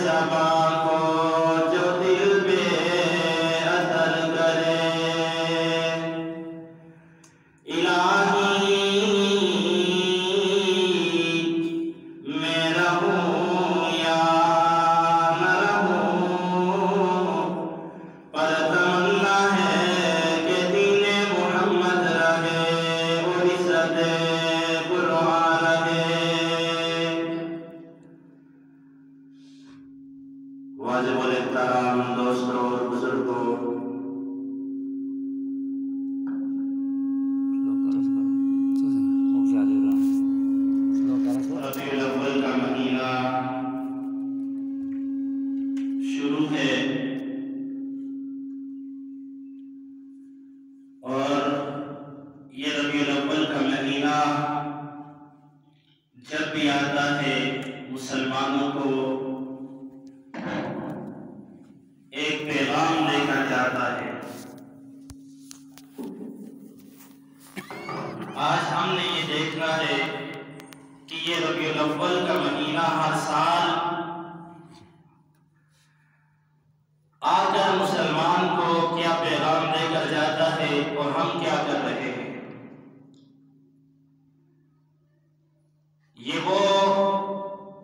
زبان کو جو دل پہ اثر کرے ایک پیغام لے کر جاتا ہے۔ آج ہم نے یہ دیکھنا ہے کہ یہ ربیع الاول کا مہینہ ہر سال آ کر مسلمان کو کیا پیغام دے کر جاتا ہے اور ہم کیا کر رہے ہیں۔ یہ وہ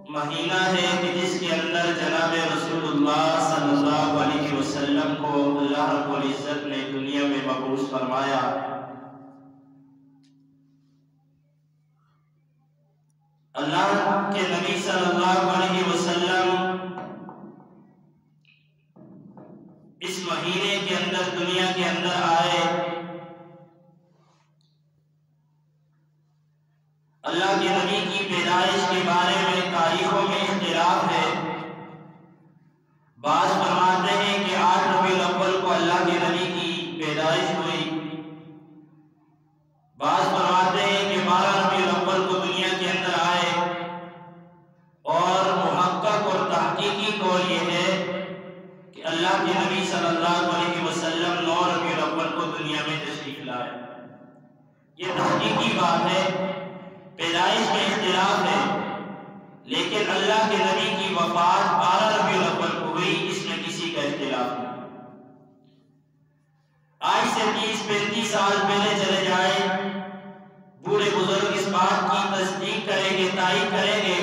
مہینہ ہے کہ جس کے اندر جناب رسول اللہ صلی اللہ علیہ وسلم کو اللہ رب العزت نے دنیا میں مبعوث فرمایا۔ اللہ کے نبی صلی اللہ علیہ وسلم اس مہینے کے اندر دنیا کے اندر آئے۔ اللہ کے نبی کی پیدائش کے بارے میں تاریخوں میں اختلاف ہے۔ بعض فرماتے ہیں کہ 8 ربیع الاول کو اللہ کے نبی کی پیدائش ہوئی، بعض فرماتے ہیں کہ 12 ربیع الاول کو دنیا کے اندر آئے، اور محقق اور تحقیقی قول یہ ہے کہ اللہ کے نبی صلی اللہ علیہ وسلم 9 ربیع الاول کو دنیا میں تشریف لائے۔ یہ تحقیقی بات ہے، پیدائش میں اختلاف ہے، لیکن اللہ کے نبی کی وفات 12 ربیع الاول کو ہوئی، اس میں کسی کا اختلاف نہیں۔ آج سے 30-35 سال پہلے چلے جائیں، بوڑھے بزرگ اس بات کی تصدیق کریں گے، تائید کریں گے،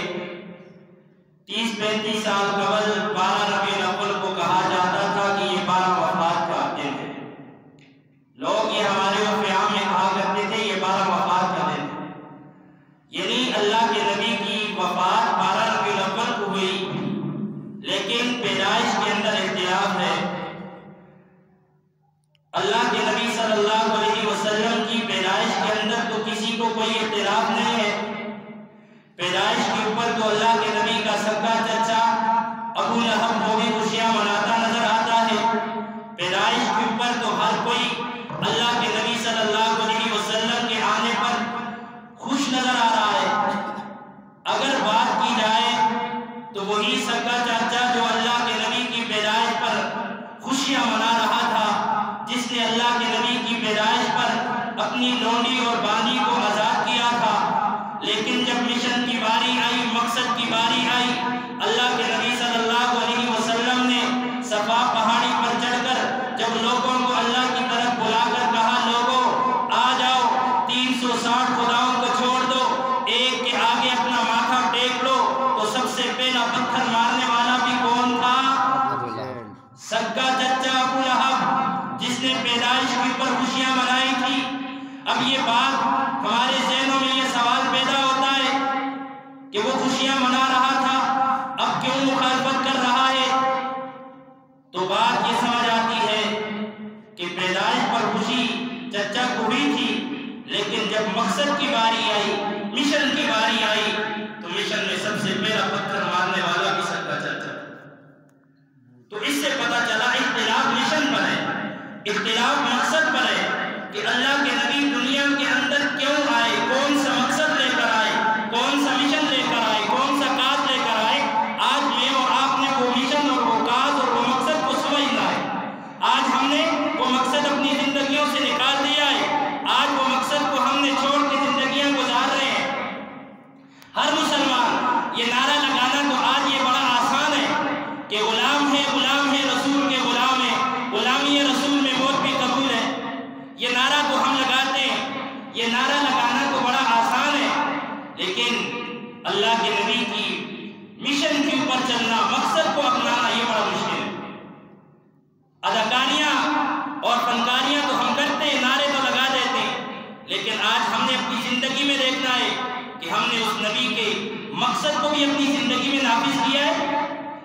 30-35 سال قبل 12 ربیع الاول کو کہا جاتا تھا کہ یہ 12 وفات کا دن ہے۔ لوگ یہ ہمارے عام میں کہا کرتے تھے یہ 12 وفات کا دن ہے، یعنی اللہ کے نبی کی وفات 12 ربیع الاول کو ہوئی، لیکن پیدائش کے اندر اختلاف ہے۔ اللہ کے نبی صلی اللہ علیہ وسلم کی پیدائش کے اندر تو کسی کو کوئی اختلاف نہیں ہے۔ پیدائش کے اوپر تو اللہ کے نبی کا سگا چچا ابو لہب وہ بھی خوشیاں مناتا نظر آتا ہے۔ پیدائش کے اوپر تو ہر کوئی اللہ کے نبی صلی اللہ علیہ وسلم کے آنے پر خوش نظر آ رہا ہے۔ اگر بات کی جائے تو وہی سگا چاچا جو اللہ کے نبی کی پیدائش پر خوشیاں منا رہا تھا، جس نے اللہ کے نبی کی پیدائش پر اپنی لونڈی اور باندی کو آزاد کیا تھا، لیکن جب مشن کی باری آئی، مقصد کی باری آئی، اللہ کے نبی صلی اللہ علیہ وسلم نے صفا پہاڑی پر چڑھ کر جب لوگوں کو اللہ کی طرف بلا کر کہا، لوگوں آ جاؤ، 360 خداؤں کو چھوڑ دو، ایک کے آگے اپنا ماتھا ٹیک لو، تو سب سے پہلا پتھر مارنے والا بھی کون تھا؟ سگا چچا ابو لہب، جس نے پیدائش کے اوپر خوشیاں منائی تھی۔ اب یہ بات ہمارے ذہنوں میں یہ سوال پیدا ہوتا ہے کہ وہ خوشیاں منا رہا تھا، اب کیوں مخالفت کر رہا ہے؟ تو بات یہ سمجھ آتی ہے کہ پیدائش پر خوشی چچا کو ہوئی تھی، لیکن جب مقصد کی باری آئی، مشن کی باری آئی، تو مشن میں سب سے پہلا پتھر مارنے والا بھی سگا چچا۔ تو اس سے پتہ چلا اختلاف مشن پر ہے، اختلاف مقصد پر ہے کہ اللہ کے نبی دنیا کے اندر کیوں آئے، کون سا مقصد لے کر آئے، کون سا مشن لے کر آئے، کون سا کاز لے کر آئے۔ آج میں اور آپ نے وہ مشن اور وہ کاز اور وہ مقصد کو سمجھنا ہے۔ آج ہم نے وہ مقصد اپنی زندگیوں سے نکال دیا ہے، آج وہ مقصد کو ہم نے چھوڑ کے زندگیاں گزار رہے ہیں۔ ہر مسلمان یہ نعرہ لگانا تو آج یہ بڑا آسان ہے کہ غلام ہے رسول کے غلام ہے، غلامی رسول میں موت بھی قبول ہے۔ یہ نعرہ تو ہم لگاتے ہیں، یہ نعرہ لگانا تو بڑا آسان ہے، لیکن اللہ کے نبی کی مشن کے اوپر چلنا، مقصد کو اپنانا یہ بڑا مشکل ہے۔ اداکاریاں اور فنکاریاں تو ہم کرتے ہیں، نعرے تو لگا دیتے ہیں، لیکن آج ہم نے اپنی زندگی میں دیکھنا ہے کہ ہم نے اس نبی کے مقصد کو بھی اپنی زندگی میں نافذ کیا ہے،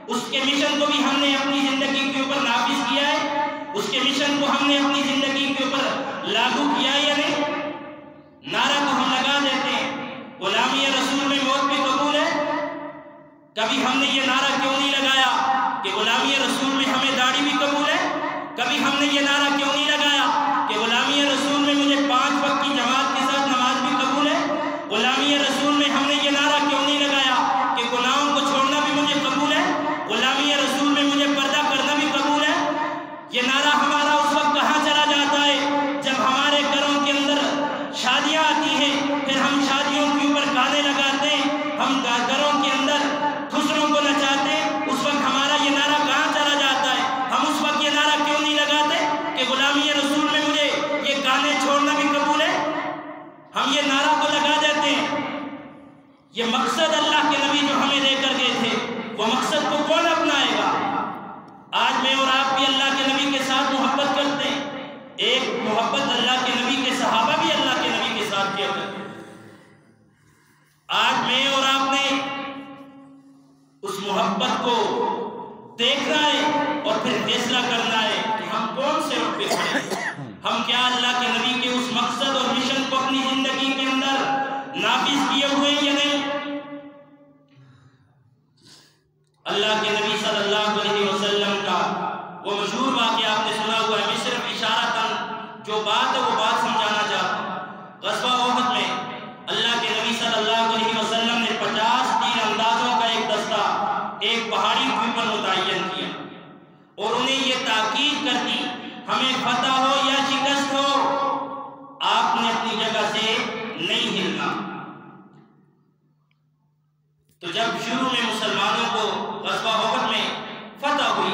اس کے مشن کو بھی ہم نے اپنی زندگی کے اوپر نافذ کیا ہے، اس کے مشن کو ہم نے اپنی زندگی کے اوپر لاگو کیا یا نہیں۔ نعرہ تو ہم لگا دیتے ہیں، غلامی رسول میں موت بھی قبول ہے، کبھی ہم نے یہ نعرہ کیوں نہیں لگایا کہ غلامی رسول میں ہمیں داڑھی بھی قبول ہے؟ کبھی ہم نے یہ نعرہ کیوں نہیں لگایا کہ غلامی رسول میں مجھے 5 وقت کی جماعت کے ساتھ نماز بھی قبول ہے؟ غلامی رسول میں ہم نے یہ نعرہ کیوں نہیں لگایا کہ گناہوں کو چھوڑنا بھی مجھے قبول ہے؟ غلامی رسول میں مجھے پردہ کرنا بھی قبول ہے؟ یہ نعرہ تو لگا دیتے ہیں، یہ مقصد اللہ کے نبی جو ہمیں دے کر گئے تھے وہ مقصد کو کون اپنائے گا؟ آج میں اور آپ بھی اللہ کے نبی کے ساتھ محبت کرتے ہیں، ایک محبت اللہ کے نبی کے صحابہ بھی اللہ کے نبی کے ساتھ کیا کرتے ہیں۔ آج میں اور آپ نے اس محبت کو دیکھنا ہے اور پھر فیصلہ کرنا ہے کہ ہم کون سے رخ پہ کھڑے، ہم کیا اللہ کے نبی کے اس مقصد اور مشن کو اپنی زندگی کے اندر نافذ کیے ہوئے یا نہیں؟ اللہ کے نبی صلی اللہ علیہ وسلم کا وہ مشہور واقعہ آپ نے سنا ہوا ہے، میں صرف اشارتاً جو بات ہے وہ بات سمجھانا چاہتا ہوں۔ غزوہ احد میں اللہ کے نبی صلی اللہ علیہ وسلم نے 50 تیر اندازوں کا ایک دستہ ایک پہاڑی کے اوپر متعین کیا اور انہیں یہ تاکید کر دی ہمیں فتح ہو یا شکست ہو آپ نے اپنی جگہ سے نہیں ہلنا۔ تو جب شروع میں مسلمانوں کو غزوہ احد میں فتح ہوئی،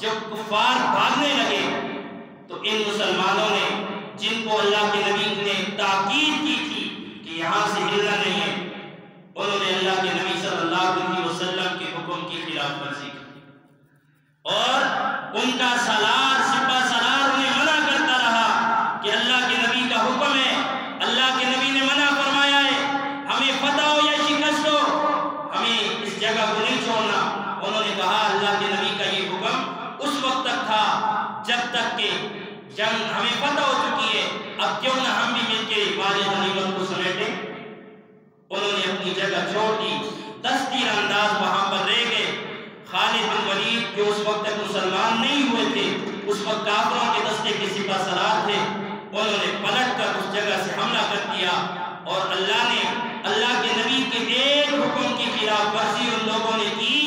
جب کفار بھاگنے لگے تو ان مسلمانوں نے جن کو اللہ کے نبی نے تاکید کی تھی کہ یہاں سے ہلنا نہیں ہے، انہوں نے اللہ کے نبی صلی اللہ علیہ وسلم کے حکم کی خلاف ورزی کی اور ان کا سالار سپہ سالار انہیں منع کرتا رہا کہ اللہ کے نبی کا حکم ہے، اللہ کے نبی نے منع فرمایا ہے، ہمیں فتح ہو یا شکست ہو ہمیں اس جگہ کو نہیں چھوڑنا۔ انہوں نے کہا اللہ کے نبی کا یہ حکم اس وقت تک تھا جب تک کہ جنگ ہمیں فتح ہو چکی ہے، اب کیوں نہ ہم بھی مل کے مال غنیمت کو سمیٹیں۔ انہوں نے اپنی جگہ چھوڑ دی، 10 تیر انداز وہاں پر رہ گئے۔ خالد بن ولید جو اس وقت تک مسلمان نہیں ہوئے تھے، اس وقت کافروں کے دستے کے سپہ سالار تھے، انہوں نے پلٹ کر اس جگہ سے حملہ کر دیا اور اللہ نے اللہ کے نبی کے ایک حکم کی خلاف ورزی ان لوگوں نے کی،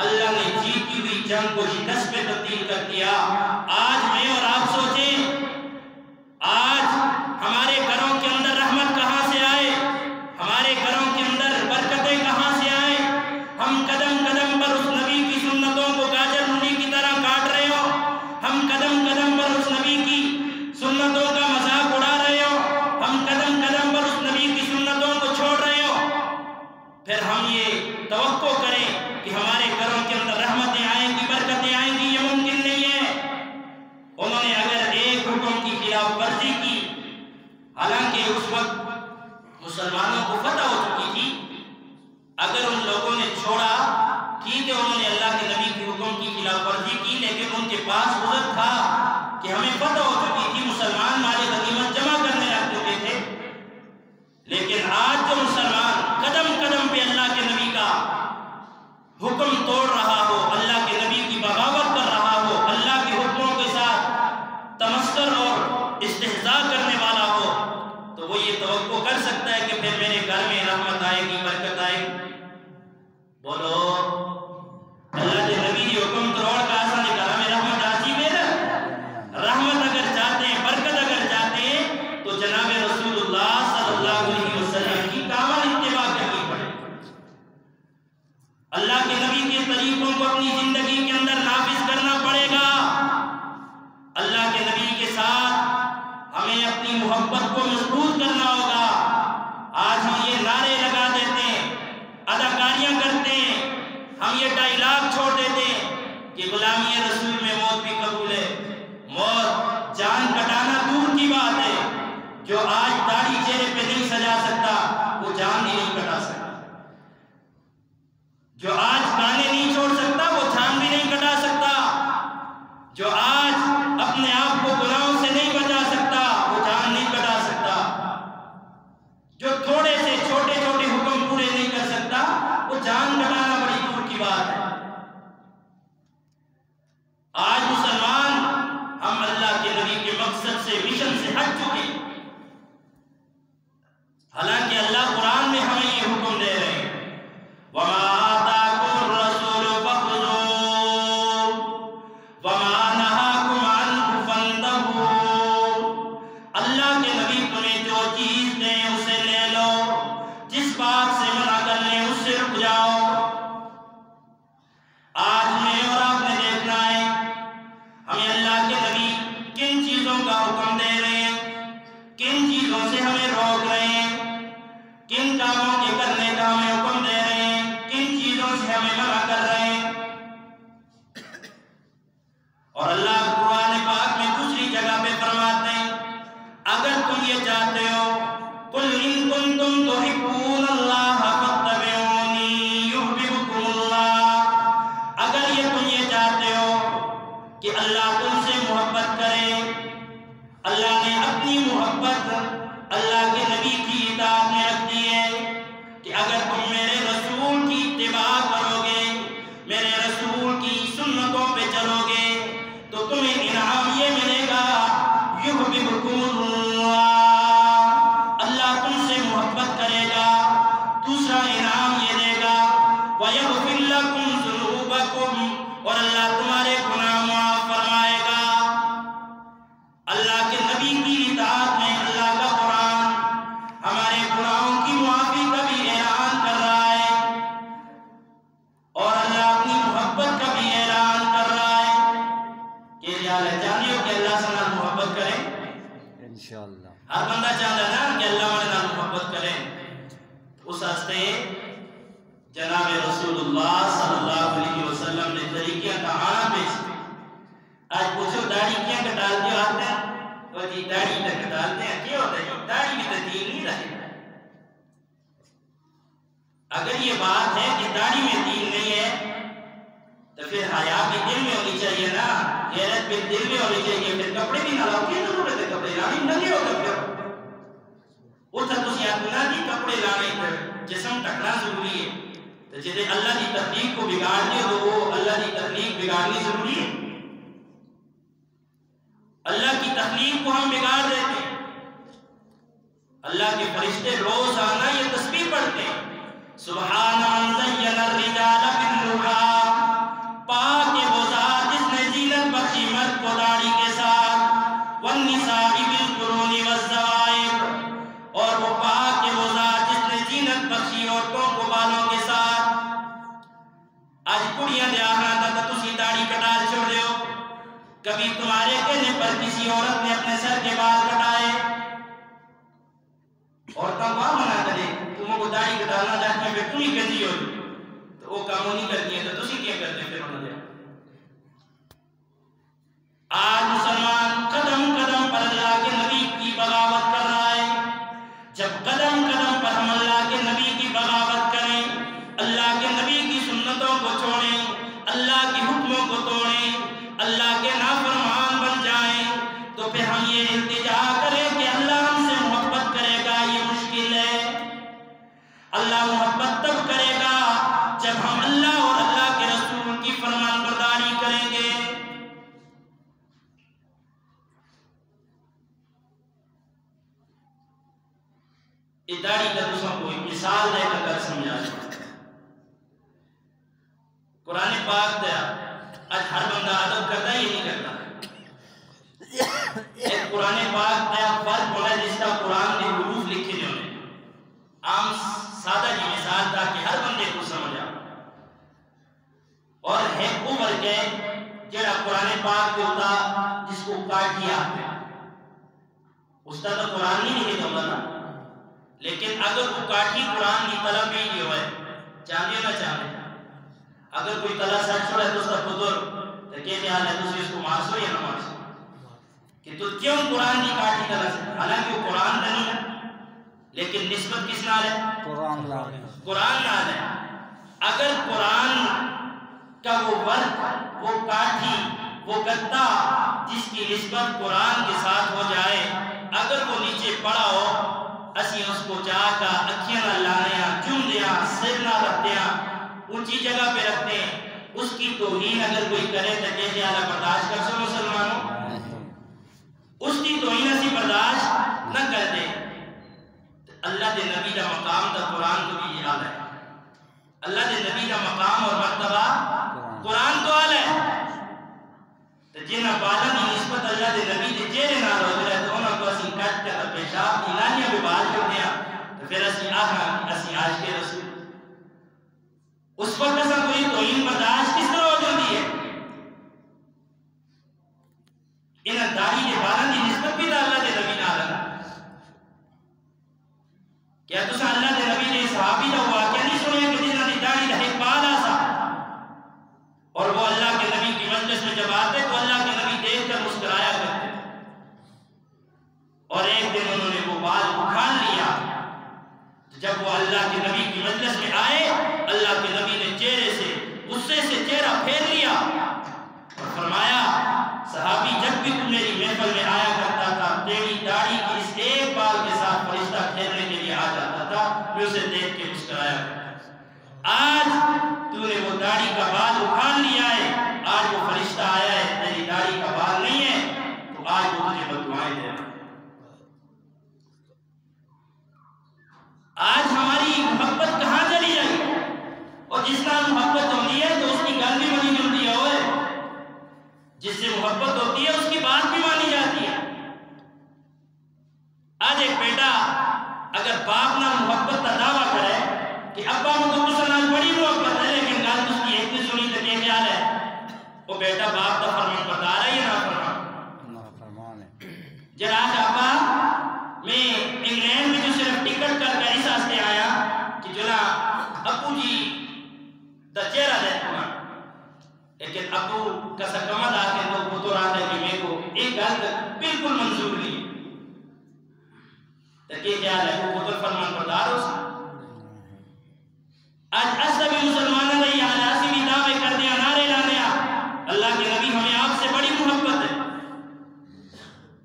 اللہ نے جیتی ہوئی جنگ کو شکست میں تبدیل کر دیا۔ آج میں اور آپ سوچیں، آج ہمارے گھروں کے اندر رحمت کہاں سے آئے، ہمارے گھروں کے اندر برکتیں کہاں سے آئے؟ ہم قدم قدم پر اس نبی کی سنتوں کو گاجر مولی کی طرح کاٹ رہے ہو، ہم قدم قدم پر اس نبی کی سنتوں کا مذاق اڑا رہے ہو، ہم قدم قدم پر اس نبی کی سنتوں کو چھوڑ رہے ہو، پھر ہم یہ توقع کریں کہ ہمارے گھروں کے اندر رحمتیں آئیں گی، برکتیں آئیں گی، یہ ممکن نہیں ہے۔ انہوں نے اگر ایک حکم کی خلاف ورزی کی، حالانکہ اس وقت مسلمانوں کو فتح ہو چکی تھی، اگر ان لوگوں نے چھوڑا، ٹھیک ہے انہوں نے اللہ کے نبی کے حکم کی خلاف ورزی کی، لیکن ان کے پاس عذر تھا کہ ہمیں فتح ہو چکی تھی، مسلمان مال غنیمت جمع کرنے لگ چکے تھے۔ لیکن آج جو مسلمان قدم قدم پہ اللہ کے نبی کا حکم توڑ رہا ہو، اللہ کے نبی کی بغاوت کر رہا ہو، اللہ کے حکموں کے ساتھ تمسخر اور استہزاء کرنے والا ہو، تو وہ یہ توقع کر سکتا ہے کہ پھر میرے گھر میں رحمت آئے گی، برکت آئے گی۔ بولو اللہ کے نبی کی حکم توڑ کا ایسا نہیں کہا ہمیں رحمت آتی ہے نا، رحمت اگر چاہتے ہیں، برکت اگر چاہتے ہیں تو جناب رسول اللہ صلی اللہ علیہ وسلم کی کامل اتباع کرنی پڑے، اللہ کے نبی کے طریقوں کو اپنی زندگی کے اندر نافذ کرنا پڑے گا۔ اللہ کے نبی کے ساتھ ہمیں اپنی محبت کو مضبوط کرنا ہوگا۔ آج ہم یہ نعرے لگا دیتے ہیں، اداکاریاں کرتے ہیں، ہم یہ ڈائلاگ چھوڑ دیتے ہیں کہ غلامی رسول میں موت بھی قبول ہے۔ موت جان کٹانا دور کی بات ہے، جو آج داڑھی چہرے پہ نہیں سجا سکتا وہ جان بھی نہیں کٹا سکتا، جو آج گانے نہیں چھوڑ سکتا وہ جان بھی نہیں کٹا سکتا، جو آج اپنے آپ کو گناہوں سے نہیں بچا سکتا وہ جان نہیں کٹا سکتا، جو تھوڑے سے چھوٹے چھوٹے حکم پورے نہیں کر سکتا وہ جان کٹانا بڑی دور کی بات ہے۔ آج مسلمان ہم اللہ کے نبی کے مقصد سے، مشن سے ہٹ چکے ہیں، حالانکہ اللہ قرآن میں ہمیں یہ حکم دے رہے ہیں وَمَا آتَاكُمُ الرَّسُولُ فَخُذُوهُ وَمَا نَهَاكُمْ عَنْهُ فَانْتَهُوا۔ اللہ کے نبی تمہیں جو چیز دیں اسے لے لو، جس بات سے منع کر لیں اس سے رک جاؤ۔ آج میں اور آپ نے دیکھنا ہے ہمیں اللہ کے نبی کن چیزوں کا حکم دے رہے ہیں، کن چیزوں سے ہمیں روک رہے ہیں۔ کاموں کے کرنے کا ہمیں حکم دے رہے ہیں، کن چیزوں سے ہمیں منع کر رہے ہیں. اور اللہ قرآن پاک میں دوسری جگہ پہ فرماتے ہیں اگر تم یہ چاہتے ہو قل ان کنتم تحبون اللہ فاتبعونی یحببکم اللہ، اگر یہ تم یہ چاہتے ہو کہ اللہ تم سے محبت کرے، اللہ نے اپنی محبت اللہ کے نبی کی اطاعت میں رکھ دی ہے کہ اگر تم میرے رسول کی اتباع کرو گے، میرے رسول کی سنتوں پہ چلو گے تو تمہیں انعام یہ ملے گا یحببکم اللہ، اللہ تم سے محبت کرے گا. دوسرا انعام یہ دے گا وَيَغْفِرْ لَكُمْ ذُنُوبَكُمْ، اور اللہ تمہارے گناہ معاف فرمائے گا. اللہ کے نبی کی اطاعت میں اللہ کا قرآن ہمارے گناہوں کی معافی کا بھی اعلان کر رہا ہے اور اللہ اپنی محبت کا بھی اعلان کر رہا ہے. کہ جانیو کہ اللہ سے نال محبت کریں انشاءاللہ. ہر بندہ چاہتا ہے نا کہ اللہ ہمارے نال محبت کریں. اس واسطے جناب رسول اللہ صلی اللہ علیہ وسلم نے طریقہ کہانا پیش. آج پوچھو داڑھی کیا کٹالتے ہو آتے ہیں؟ وہ جی داڑھی تک کٹالتے ہیں. کیا ہوتا ہے؟ داڑھی بھی تو دین نہیں رہے. اگر یہ بات ہے کہ داڑھی میں دین نہیں ہے تو پھر حیا بھی دل میں ہونی چاہیے نا، غیرت بھی دل میں ہونی چاہیے. پھر کپڑے بھی نہ لاؤ، کیا ضرورت ہے کپڑے لانے؟ ننگے ہو گئے پھر وہ تھا تسی اپنا دی کپڑے لانے پھر جسم ٹکنا ضروری ہے. تو جیسے اللہ کی تخلیق کو بگاڑ دے تو وہ اللہ کی تخلیق بگاڑنی ضروری ہے. اللہ کی تخلیق کو ہم بگاڑ دیتے ہیں. اللہ کے فرشتے روزانہ یہ تسبیح پڑھتے ہیں سبحان من زین الرجال بالنحا، پاک ہے وہ ذات جس نے زینت بخشی مرد کو داڑھی کے ساتھ، والنساء بالقرون والزوائر، اور وہ پاک ہے وہ ذات جس نے زینت بخشی عورتوں کو بالوں کے ساتھ. آج کڑیاں دے آنا تھا تو تسی داڑھی کٹال چھوڑ دے ہو. کبھی تمہارے کہنے پر کسی عورت نے اپنے سر کے بال کٹائے، عورتوں کو منع کرے تمہیں کو داڑھی کٹانا چاہتے ہیں پھر تم ہی گندی ہو تو وہ کاموں نہیں کرتی ہیں تو تسی کیا کرتے ہیں پھر انہوں نے. آج مسلمان قدم قدم پر اللہ کے نبی کی بغاوت کر رہا ہے. جب قدم قدم پر ہم اللہ کے نبی کی بغاوت کریں، اللہ کے نبی کی سنتوں کو چھوڑیں، اللہ کے حکموں کو توڑیں، اللہ کے نافرمان بن جائیں، تو پھر ہم یہ التجا کریں کہ اللہ ہم سے محبت کرے گا، یہ مشکل ہے. اللہ محبت تب کرے گا جب ہم اللہ اور اللہ کے رسول کی فرمان برداری کریں گے. یہ داڑھی کا دوسروں کو مثال دے کر سمجھا جائے. قرآن پاک دیا آج ہر بندہ ادب کرتا ہی نہیں کرتا. ایک قرآن پاک دیا فرق ہونا جس کا قرآن نے حروف لکھے جو نے عام سادہ جی مثال تھا کہ ہر بندے کو سمجھا، اور ہے عمر کے جڑا قرآن پاک کے ہوتا جس کو کاٹیا اس کا تو قرآن نہیں لکھے ہوگا نا. لیکن اگر وہ کاٹھی قرآن کی طلب بھی یہ ہوئے چاہتے نہ چاہتے، اگر کوئی طلب سچ چھوڑے تو اس کا بزرگ تو کیا خیال ہے تو اس کو مارسو یا نہ مارسو کہ تو کیوں قرآن کی کاٹھی طلب سے؟ حالانکہ وہ قرآن نہیں ہے لیکن نسبت کس نال ہے؟ قرآن نال ہے. اگر قرآن کا وہ ورق، وہ کاٹھی، وہ گدا جس کی نسبت قرآن کے ساتھ ہو جائے، اگر وہ نیچے پڑا ہو اسی اس کو جا کا اکھیاں نہ لانے چوم دیا، سر نہ رکھ دیا، اونچی جگہ پہ رکھتے ہیں. اس کی توہین اگر کوئی کرے تو کیسے اعلیٰ برداشت کر سو مسلمانوں؟ اس کی توہین اسی برداشت نہ کر دے. اللہ دے نبی کا مقام دا قرآن تو بھی یہ حال ہے. اللہ دے نبی کا مقام اور مرتبہ قرآن تو حال ہے. جنہ بالا کی نسبت اللہ دے نبی دے چہرے نال ہو جائے تو انہوں کو اسی کٹ کر پیشاب الہیہ بھی بال کر دیا تو پھر اسی اسی عاشق رسول اس وقت ایسا کوئی توہین برداشت کس طرح ہو جاتی ہے؟ ان داڑھی کے بالوں کی نسبت بھی تو اللہ دے نبی نال ہے. کیا تسا اللہ دے نبی جب وہ اللہ کے نبی کی مجلس میں آئے، اللہ کے نبی نے چہرے سے غصے سے چہرہ پھیر لیا اور فرمایا صحابی جب بھی تو میری محفل میں آیا کرتا تھا تیری داڑھی کی اس ایک بال کے ساتھ فرشتہ کھیلنے کے لیے آ جاتا تھا، میں اسے دیکھ کے مسکرایا کرتا۔ آج تو نے وہ داڑھی کا بال اکھاڑ لیا ہے، آج وہ فرشتہ آیا ہے تیری داڑھی کا بال نہیں ہے، تو آج وہ تجھے بددعائیں دے رہا ہے۔ آج ہماری محبت کہاں چلی جائے؟ اور جس کا محبت ہوتی ہے تو اس کی گل بھی مانی جاتی ہے، اور جس سے محبت ہوتی ہے اس کی بات بھی مانی جاتی ہے۔ آج ایک بیٹا اگر باپ نہ محبت کا دعویٰ کرے کہ ابا مجھے کچھ نال بڑی محبت ہے لیکن گل اس کی ایک بھی سنی تو کیا خیال ہے وہ بیٹا باپ کا فرمان بردار ہے یا نافرمان ہے؟ جناب ابا میں انگلینڈ میں جو صرف ٹکٹ کر کے اس واسطے آیا کہ جو نا ابو جی دا چہرہ دیکھنا، لیکن ابو کا سکمت آ کے تو پتر آتا ہے کہ میں کو ایک گل بالکل منظور نہیں تو کیا خیال ہے وہ پتر فرمان بردار ہو سکتا؟ آج اصلی مسلمانوں نے یہ علاسی بھی دعوے کر دیا، نعرے لا دیا اللہ کے نبی ہمیں آپ سے بڑی محبت ہے،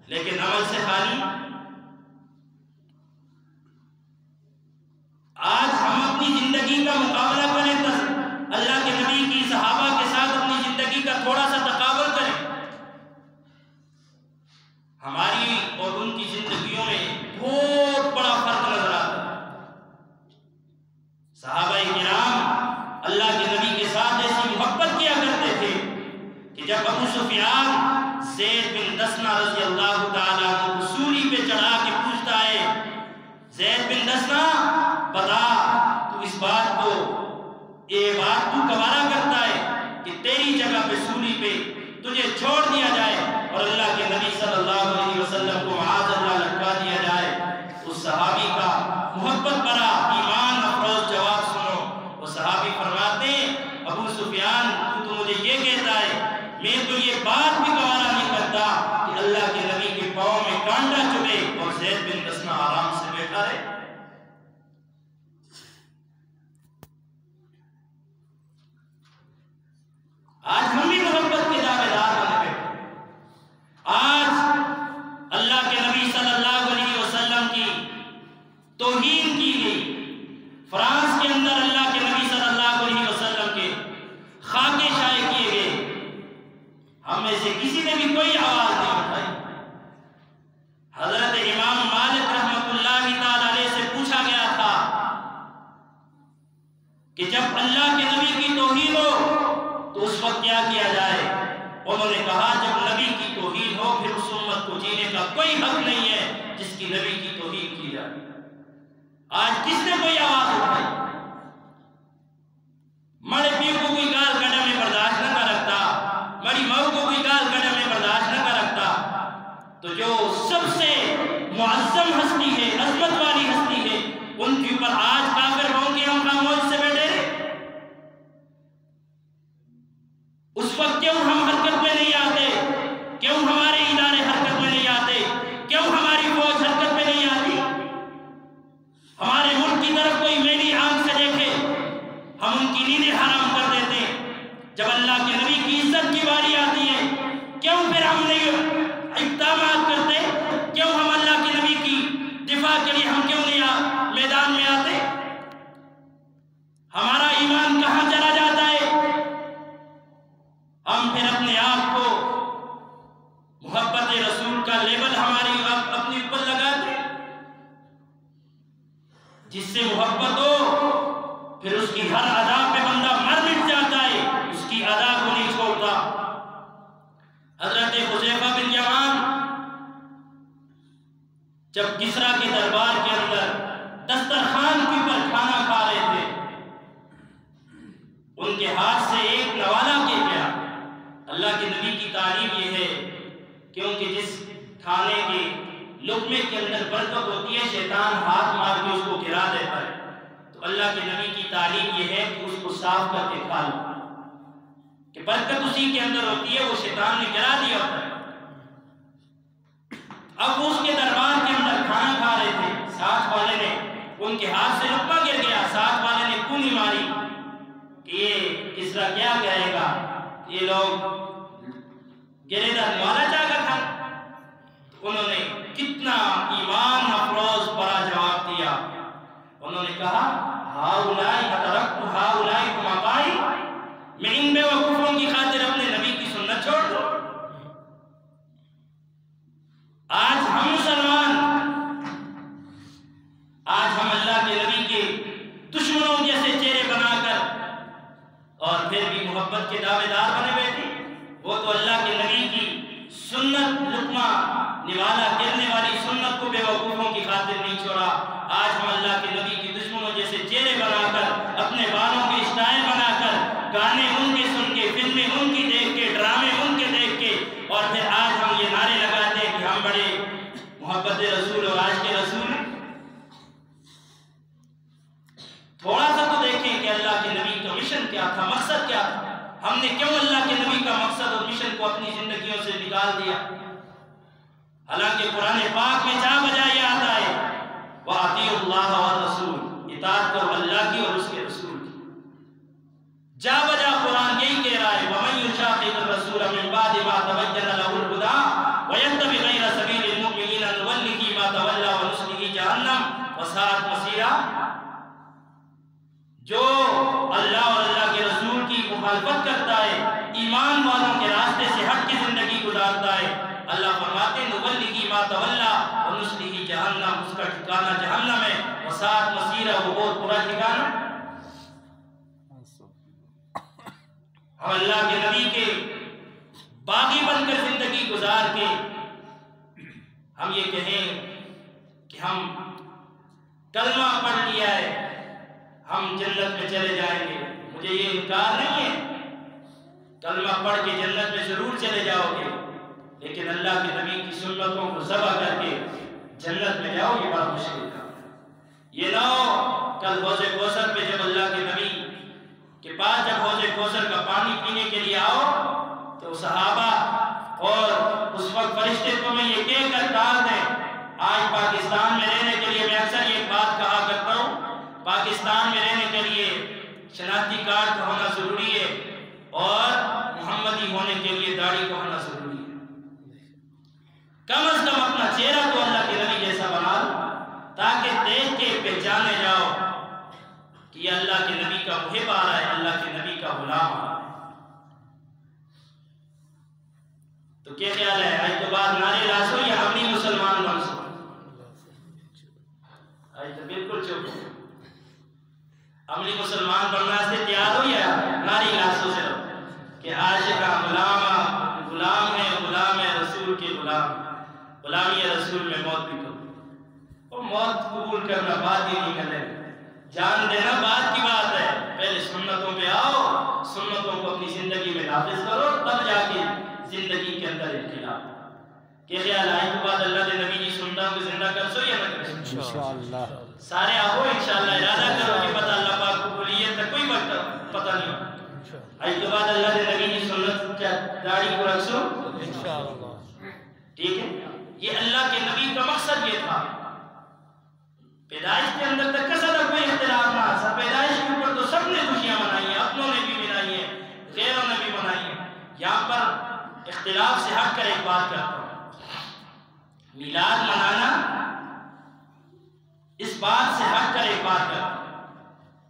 لیکن عمل سے خالی۔ آج ہم اپنی زندگی کا مقابلہ کریں تو اللہ کے نبی کی صحابہ کے ساتھ اپنی زندگی کا تھوڑا سا تقابل کریں، ہماری اور ان کی زندگیوں میں بہت بڑا فرق نظر آتا ہے۔ صحابہ کرام اللہ کے نبی کے ساتھ ایسی محبت کیا کرتے تھے کہ جب ابو سفیان زید بن دسنا رضی اللہ تعالیٰ عنہ سولی پہ چڑھا کے پوچھتا ہے زید بن دسنا بتا تو اس بات کو یہ بات تو گوارا کرتا ہے کہ تیری جگہ پہ سولی پہ تجھے چھوڑ دیا جائے اور اللہ کے نبی صلی اللہ علیہ وسلم کو معاذ اللہ لٹکا دیا جائے؟ اس صحابی کا محبت بڑا ایمان افروز جواب سنو، وہ صحابی فرماتے ہیں ابو سفیان تو مجھے یہ کہتا ہے میں تو یہ بات بھی گوارا نہیں کرتا کہ اللہ کے نبی کے پاؤں میں کانٹا چبھے اور زید بن دسنا آرام سے بیٹھا رہے۔ آج ہم بھی محبت کے دعوے دار بنے بیٹھے، آج اللہ کے نبی صلی اللہ علیہ وسلم کی توہین کی گئی، فرانس کے اندر اللہ کے نبی صلی اللہ علیہ وسلم کے خاکے شائع کیے گئے، ہم میں سے کسی نے بھی کوئی آواز نہیں اٹھائی۔ حضرت امام مالک رحمۃ اللہ تعالی علیہ سے پوچھا گیا تھا کہ جب اللہ کے نبی کی توہین ہو تو اس وقت کیا کیا جائے؟ انہوں نے کہا جب نبی کی توہین ہو پھر اس امت کو جینے کا کوئی حق نہیں ہے جس کی نبی کی توہین کی جائے۔ آج کس نے کوئی آواز اٹھائی؟ مڑے پیر کو کوئی گال گڈا میں برداشت نہ کر رکھتا، مڑی مئو کو کوئی گال گڈا میں برداشت نہ کر رکھتا، تو جو سب سے معظم ہستی ہے، عظمت والی ہستی ہے، ان کے اوپر آج کافر ہوں کہ ہم خاموش سے بیٹھے رہے؟ اس وقت کیوں ہم حرکت میں نہیں آتے؟ کیوں ہمارے ادارے حرکت میں نہیں آتے؟ کیوں ہماری فوج حرکت میں نہیں آتی؟ ہمارے ملک کی طرف کوئی میلی آنکھ سے دیکھے ہم ان کی نیندیں حرام کر دیتے، جب اللہ کے نبی کی عزت کی باری آتی ہے کیوں پھر ہم نہیں اقدامات کرتے؟ کیوں ہم اللہ کے نبی کی دفاع کے لیے ہم کیوں نہیں میدان میں آتے؟ ہمارا ایمان کہاں چلا جاتا ہے؟ ہم پھر اپنے آپ کو محبت رسول کا لیبل ہماری اپنی اوپر لگاتے، جس سے محبت ہو پھر اس کی ہر ادا پہ بندہ مر مٹ جاتا ہے، اس کی ادا کو نہیں چھوڑتا۔ حضرت حذیفہ بن یمان جب کسریٰ کے دربار کے اندر دسترخوان کے اوپر کھانا کھا رہے تھے، ان کے ہاتھ سے ایک نوالا کے گیا۔ اللہ کے نبی کی تعلیم یہ ہے کیونکہ جس کھانے کے لقمے کے اندر برکت ہوتی ہے شیطان ہاتھ مار کے اس کو گرا دیتا ہے، تو اللہ کے نبی کی تعلیم یہ ہے کہ اس کو صاف کر کے کھا لو، کہ برکت اسی کے اندر ہوتی ہے، وہ شیطان نے گرا دیا ہوتا ہے۔ اب اس کے دربار کے اندر کھانا کھا رہے تھے، ساتھ والے نے ان کے ہاتھ سے کہے گا یہ لوگ گرے دار مالا چاہا تھا؟ انہوں نے کتنا ایمان افروز بڑا جواب دیا. انہوں نے کہا ہاؤلائی اترکت ہاؤلائی کماپائی، میں ان بے وقوفوں کی خاطر اپنے نبی کی سنت چھوڑ دوں. آج ہم مسلمان، آج ہم اللہ کے نبی کے دشمنوں جیسے چہرے بنا کر اور پھر بھی محبت کے دعوے دار بنے بیٹھے. وہ تو اللہ کے نبی کی سنت لقمہ نوالا کرنے والی سنت کو بے وقوفوں کی خاطر نہیں چھوڑا. آج ہم اللہ کے نبی کی دشمنوں جیسے چہرے بنا کر، اپنے بالوں کے اسٹائل بنا کر، گانے ان کے سن کے، فلمیں ان کی دیکھ کے، ڈرامے ان کے دیکھ کے، اور پھر آج ہم یہ نعرے لگاتے ہیں کہ ہم بڑے محبت رسول اور آج کے رسول ہیں. تھوڑا سا تو دیکھیں کہ اللہ کے نبی کا مشن کیا تھا، مقصد کیا تھا. ہم نے کیوں اللہ کے نبی کا مقصد اور مشن کو اپنی زندگیوں سے نکال دیا؟ حالانکہ قرآن پاک میں جا بجا یہ آتا ہے وَأَطِيعُوا اللَّهَ وَالرَّسُولَ، اطاعت کرو اللہ کی اور اس کے رسول کی. جا بجا قرآن یہی کہہ رہا ہے وَمَن يُشَاقِقِ الرَّسُولَ مِن بَعْدِ مَا تَبَيَّنَ لَهُ الْهُدَىٰ وَيَتَّبِعْ غَيْرَ سَبِيلِ الْمُؤْمِنِينَ نُوَلِّهِ مَا تَوَلَّىٰ وَنُصْلِهِ جَهَنَّمَ وَسَاءَتْ مَصِيرًا. جو اللہ اور اللہ کے رسول کی مخالفت کرتا ہے، ایمان والوں کے راستے سے ہٹ کے زندگی گزارتا ہے، اللہ فرماتے ہیں نُوَلِّهِ مَا تَوَلَّىٰ وَنُصْلِهِ جَهَنَّمَ، اس کا ٹھکانہ جہنم ہے. وَسَاءَتْ مَصِيرًا، وہ بہت برا ٹھکانہ. ہم اللہ کے نبی کے باغی بن کر زندگی گزار کے ہم یہ کہیں کہ ہم کلمہ پڑھ لیا ہے، ہم جنت میں چلے جائیں گے. مجھے یہ انکار نہیں ہے، کلمہ پڑھ کے جنت میں ضرور چلے جاؤ گے، لیکن اللہ کے نبی کی سنتوں کو ذبح کر کے جنت میں جاؤ یہ بات مشکل ہے. یہ نہ ہو کل حوض کوثر پہ جب اللہ کے نبی کے پاس جب حوض کوثر کا پانی پینے کے لیے آؤ تو صحابہ اور اس وقت فرشتے تمہیں یہ کہہ کر ٹال دیں. آج پاکستان میں رہنے کے لیے میں اکثر یہ بات کہا کرتا ہوں، پاکستان میں رہنے کے لیے شناختی کارڈ کا ہونا ضروری ہے اور محمدی ہونے کے لیے داڑھی کا ہونا ضروری ہے. کم از کم اپنا چہرہ تو اللہ کے نبی جیسا بنا لو تاکہ دیکھ کے پہچانے جاؤ کہ یہ اللہ کے نبی کا محب آ رہا ہے، اللہ کے نبی کا غلام آ رہا ہے. تو کیا خیال ہے آج تو بعد نعرے راسو یا اپنی مسلمان بنسو؟ آج تو بالکل چپ ہو. عملی مسلمان بننا سے تیار ہو یا ناری راسو سے رہو کہ عاشق غلام ہے رسول کے غلام. غلامی رسول میں موت بھی کرو. اور موت قبول کرنا بات ہی نہیں کرے، جان دینا بات کی بات ہے. پہلے سنتوں پہ آؤ، سنتوں کو اپنی زندگی میں نافذ کرو، تب جا کے زندگی کے اندر انقلاب. کہ خیال آئے تو بعد اللہ کے نبی کی سنتوں کو زندہ کر سو یا نہ کر سو؟ انشاءاللہ سارے آؤ انشاءاللہ. ارادہ کرو کہ پتہ اللہ پاک قبولیت تک کوئی وقت پتہ نہیں ہو. آج تو بعد اللہ کے نبی کی سنت کیا داڑھی کو رکھ سو انشاءاللہ. ٹھیک ہے، یہ اللہ کے نبی کا مقصد یہ تھا. پیدائش کے اندر تک کا صدر کوئی اختلاف نہ آسا. پیدائش کے اوپر تو سب نے خوشیاں منائی ہیں، اپنوں نے بھی منائی ہیں، غیروں نے بھی منائی ہیں. یہاں پر اختلاف سے ہٹ کر ایک بات کرتا ہوں. میلاد منانا اس بات سے ہٹ کر ایک بات کرتا ہوں.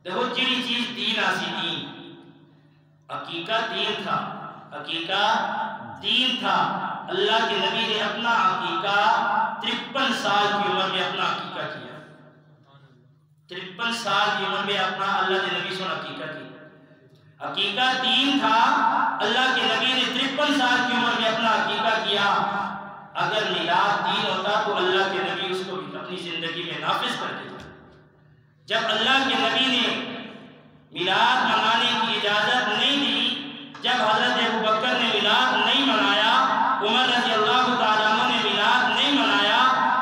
دیکھو جڑی چیز دین آسی دین، عقیقہ دین تھا، عقیقہ دین تھا. اللہ کے نبی نے اپنا عقیقہ 53 سال کی عمر میں اپنا عقیقہ کیا. 53 سال کی عمر میں اپنا اللہ کے نبی سے عقیقہ کیا. عقیقہ دین تھا، اللہ کے نبی نے 53 سال کی عمر میں اپنا عقیقہ کیا. اگر میلاد دین ہوتا تو اللہ کے نبی اس کو بھی اپنی زندگی میں نافذ کر دیتا. جب اللہ کے نبی نے میلاد منانے کی اجازت نہیں دی، جب حضرت ابوبکر نے میلاد نہیں منایا، عمر رضی اللہ تعالیٰ عنہ نے میلاد نہیں منایا،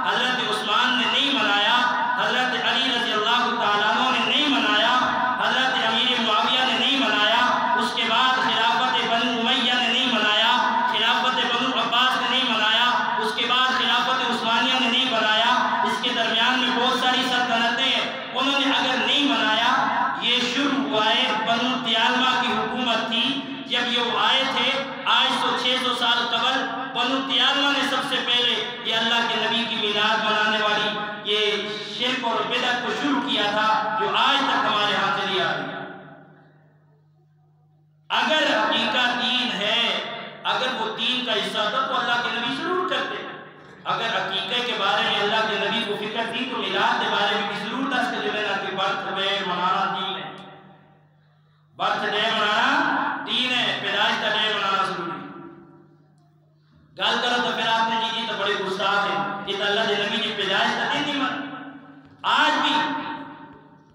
حضرت عثمان نے نہیں منایا، حضرت علی رضی اللہ تعالیٰ عنہ نے نہیں منایا، حضرت امیر معاویہ نے نہیں منایا، اس کے بعد خلافت بنو امیہ نے نہیں منایا، خلافت بنو عباس نے نہیں منایا، اس کے بعد خلافت عثمانیہ نے نہیں منایا. اس کے درمیان میں بہت ساری سلطنتیں انہوں نے اگر نہیں منایا. یہ شروع ہوا ہے سب سے پہلے یہ اللہ کے نبی کی میلاد منانے والی یہ شرک اور بدعت کو شروع کیا تھا جو آج تک ہمارے ہاں چلی آ رہی ہے۔ اگر عقیقہ دین ہے، اگر وہ دین کا حصہ تھا تو اللہ کے نبی ضرور کرتے۔ اگر عقیقے کے بارے میں اللہ کے نبی کو فکر تھی تو میلاد کے بارے میں بھی ضرور تھا کہ جو ہے کہ برتھ ڈے منانا دین ہے، برتھ ڈے منانا دین ہے، پیدائش کا ڈے منانا ضروری ہے۔ گل کرو تو پھر آپ نے جی تو بڑے گستاخ ہیں، یہ تو اللہ کے نبی کی پیدائش کا دن نہیں منا۔ آج بھی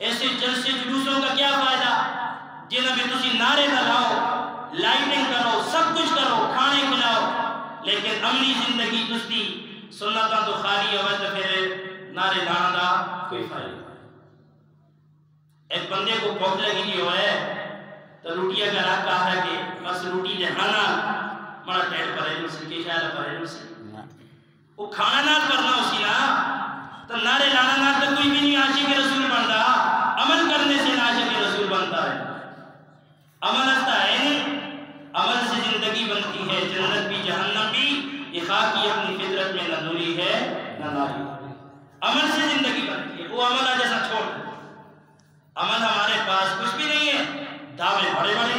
ایسے جلسے جلوسوں کا کیا فائدہ جنہوں میں تسی نعرے لگاؤ، لائٹنگ کرو، سب کچھ کرو، کھانے کھلاؤ، لیکن عملی زندگی تستی سنتاں تو خالی ہوئے تو پھر نعرے لانا دا کوئی فائدہ نہیں۔ ایک بندے کو بھوک لگی نہیں ہوئے تو روٹی اگر آپ کہا ہے کہ بس روٹی دے کھانا بڑا ٹیڑ پڑے جو سے کی شاید پڑے جو سے وہ کھانا نہ کرنا اسی نا تو نعرے لانا نہ تو کوئی بھی نہیں عاشق رسول بنتا، عمل کرنے سے عاشق رسول بنتا ہے۔ عمل ہوتا ہے نہیں، عمل سے زندگی بنتی ہے، جنت بھی جہنم بھی، یہ خاک کی اپنی فطرت میں نہ دوری ہے نہ ناری۔ عمل سے زندگی بنتی ہے، وہ عمل آج ایسا چھوڑ دیں۔ عمل ہمارے پاس کچھ بھی نہیں ہے، دعوے بڑے بڑے۔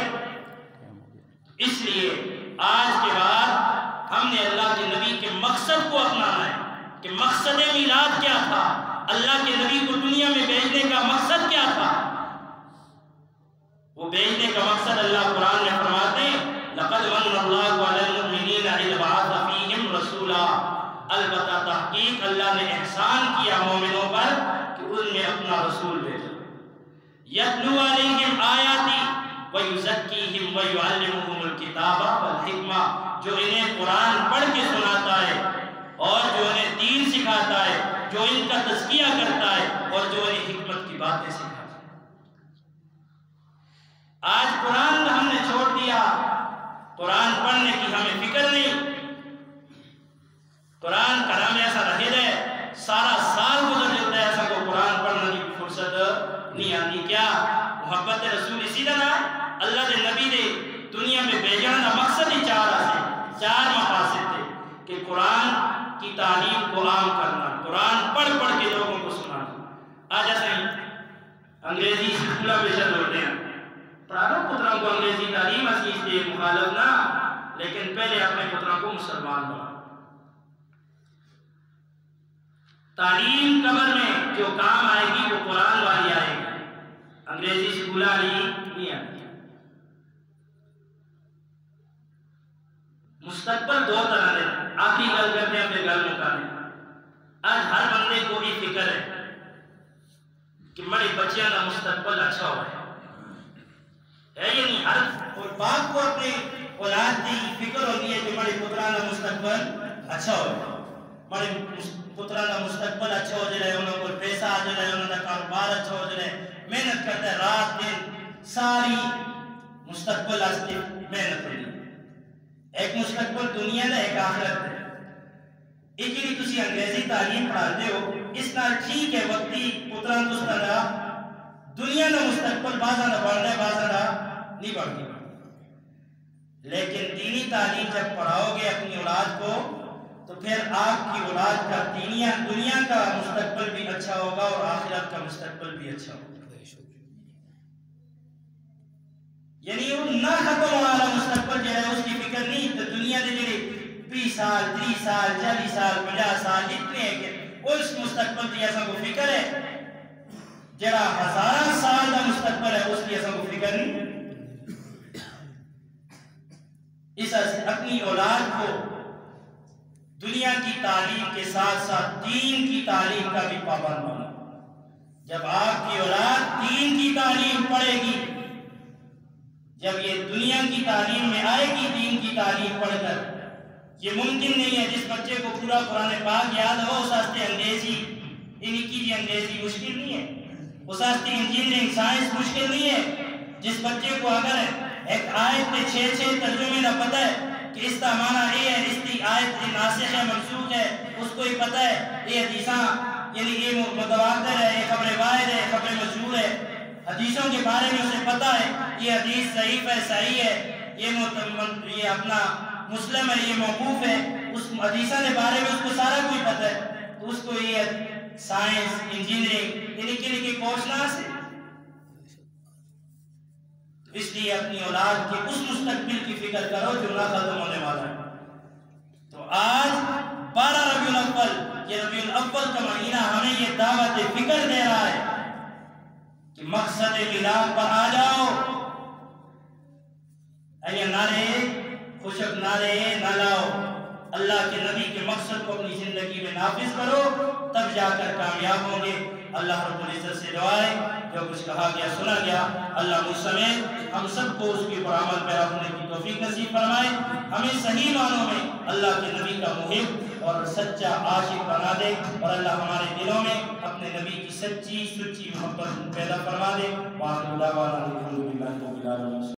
اس لیے آج کے بعد ہم نے اللہ کے نبی کے مقصد کو اپنانا ہے کہ مقصد میلاد کیا تھا، اللہ کے نبی کو دنیا میں بھیجنے کا مقصد کیا تھا۔ وہ بھیجنے کا مقصد اللہ قرآن میں فرماتے ہیں لَقَدْ مَنَّ اللَّهُ عَلَى الْمُؤْمِنِينَ إِذْ بَعَثَ فِيهِمْ رَسُولًا، البتہ تحقیق اللہ نے احسان کیا مومنوں پر کہ ان میں اپنا رسول بھیجا۔ يَتْلُو عَلَيْهِمْ آيَاتِهِ وَيُزَكِّيهِمْ وَيُعَلِّمُهُمُ الْكِتَابَ وَالْحِكْمَةَ، جو انہیں قرآن پڑھ کے سناتا ہے اور جو انہیں دین سکھاتا ہے، جو ان کا تزکیہ کرتا ہے اور جو انہیں حکمت کی باتیں سکھاتا ہے۔ آج قرآن ہم نے چھوڑ دیا، قرآن پڑھنے کی ہمیں فکر نہیں۔ قرآن کا نام ایسا رہے دے سارا سال گزر جاتا ہے، ایسا کو قرآن پڑھنے کی فرصت نہیں آتی۔ کیا محبت رسول اسی طرح اللہ کے نبی دے دنیا میں بھیجنے کا مقصد ہی چار مقاصد تھے کہ قرآن کی تعلیم کو عام کرنا، قرآن پڑھ پڑھ کے لوگوں کو سنانا۔ آج ایسا ہی انگریزی سکولہ بے شد ہوتے ہیں، پڑھانا پتروں کو انگریزی تعلیم اسیس دے مخالف نہ، لیکن پہلے اپنے پتروں کو مسلمان بنا۔ تعلیم قبر میں جو کام آئے گی وہ قرآن والی آئے گی، انگریزی سکولہ والی نہیں آتی۔ مستقبل دو طرح ہے، آخری گل کرتے ہیں پھر گل مکانے۔ آج ہر بندے کو یہ فکر ہے کہ میرے بچیاں کا مستقبل اچھا ہو ہے یا نہیں۔ ہر اور باپ کو اپنے اولاد کی فکر ہوتی ہے کہ میرے پترا کا مستقبل اچھا ہو، میرے پترا کا مستقبل اچھا ہو جائے، انہوں کو پیسہ آ جائے، انہوں کا کاروبار اچھا ہو جائے، محنت کرتا ہے رات دن ساری مستقبل آستے محنت کرنی۔ ایک مستقبل دنیا دا ایک آخرت ہے۔ ایک جی تسی انگریزی تعلیم پڑھاتے ہو، اس نال ٹھیک ہے وقتی پتران دوستا دا دنیا دا مستقبل بازا دا بڑھنا ہے، بازا دا نہیں بڑھتی، لیکن دینی تعلیم جب پڑھاؤ گے اپنی اولاد کو تو پھر آپ کی اولاد کا دنیا کا مستقبل بھی اچھا ہوگا اور آخرت کا مستقبل بھی اچھا ہوگا۔ یعنی وہ نہ ختم والا مستقبل جو ہے اس کی فکر نہیں، تو دنیا دے جڑے 20 سال 30 سال 40 سال 50 سال جتنے ہیں کہ اس مستقبل کی ایسا کو فکر ہے، جڑا 1000 سال کا مستقبل ہے اس کی ایسا کو فکر نہیں۔ اس اپنی اولاد کو دنیا کی تعلیم کے ساتھ ساتھ دین کی تعلیم کا بھی پابند بنا۔ جب آپ کی اولاد دین کی تعلیم پڑھے گی، جب یہ دنیا کی تعلیم میں آئے گی دین کی تعلیم پڑھ کر، یہ ممکن نہیں ہے جس بچے کو پورا قرآن پاک یاد ہو اس واسطے انگریزی انہی کی انگریزی مشکل نہیں ہے، اس واسطے انجینئرنگ سائنس مشکل نہیں ہے۔ جس بچے کو اگر ایک آیت کے 6 ترجمے نہ پتہ ہے کہ اس کا معنی یہ ہے، اس کی آیت ناسخ ہے منسوخ ہے، اس کو ہی پتہ ہے یہ حدیثاں یعنی یہ متواتر ہے، یہ خبر واحد ہے، خبر مشہور ہے، حدیثوں کے بارے میں اسے پتہ ہے یہ حدیث ضعیف ہے صحیح ہے، یہ اپنا مسلم ہے، یہ موقوف ہے، اس حدیثہ کے بارے میں اس کو سارا کوئی پتہ ہے، تو اس کو یہ سائنس انجینئرنگ یہ لکھے پہنچنا سے، اس لیے اپنی اولاد کے اس مستقبل کی فکر کرو جو نہ ختم ہونے والا ہے۔ تو آج 12 ربیع الاول، یہ ربیع الاول کا مہینہ ہمیں یہ دعوت فکر دے رہا ہے کہ مقصد میلاد پر آ جاؤ، اے نعرے خوشک نعرے نہ لاؤ، اللہ کے نبی کے مقصد کو اپنی زندگی میں نافذ کرو، تب جا کر کامیاب ہوں گے۔ اللہ رب العزت سے دعا ہے جو کچھ کہا گیا سنا گیا اللہ مجھ سمیت ہم سب کو اس کے پر عمل پیرا ہونے کی توفیق نصیب فرمائے، ہمیں صحیح معنوں میں اللہ کے نبی کا محب اور سچا عاشق بنا دے، اور اللہ ہمارے دلوں میں اپنے نبی کی سچی محبت پیدا فرما دے۔ وآخر دعوانا الحمدللہ رب العالمین۔